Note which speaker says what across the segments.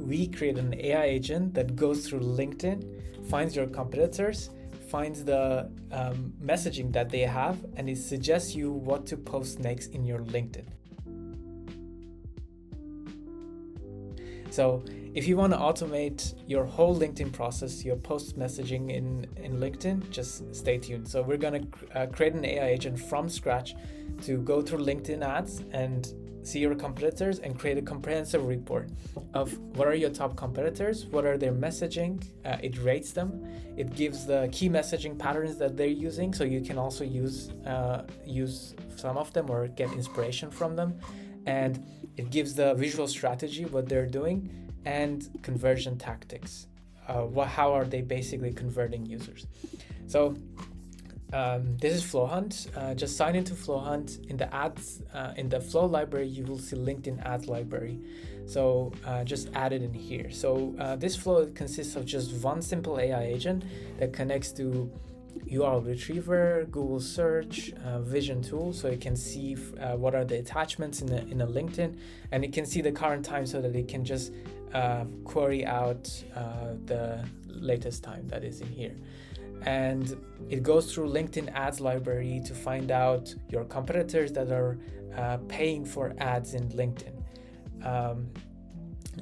Speaker 1: we create an AI agent that goes through LinkedIn, finds your competitors, finds the messaging that they have, and it suggests you what to post next in your LinkedIn. So if you want to automate your whole LinkedIn process, your post messaging in LinkedIn, just stay tuned. So we're going to create an AI agent from scratch to go through LinkedIn ads and see your competitors and create a comprehensive report of what are your top competitors, what are their messaging, it rates them, it gives the key messaging patterns that they're using, so you can also use some of them or get inspiration from them, and it gives the visual strategy, what they're doing, and conversion tactics, how are they basically converting users. So this is FlowHunt. Just sign into FlowHunt. In the ads, in the Flow library, you will see LinkedIn ads library. So just add it in here. So this flow consists of just one simple AI agent that connects to URL retriever, Google search, vision tool, so it can see what are the attachments in a LinkedIn, and it can see the current time so that it can just query out the latest time that is in here. And it goes through LinkedIn ads library to find out your competitors that are paying for ads in LinkedIn,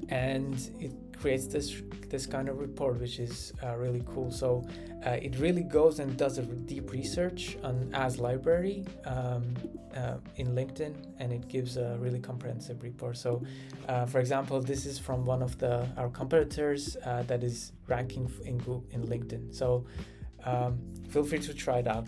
Speaker 1: and it creates this kind of report, which is really cool. So it really goes and does a deep research on ads library in LinkedIn, and it gives a really comprehensive report. So for example, this is from one of our competitors that is ranking in LinkedIn. So feel free to try it out.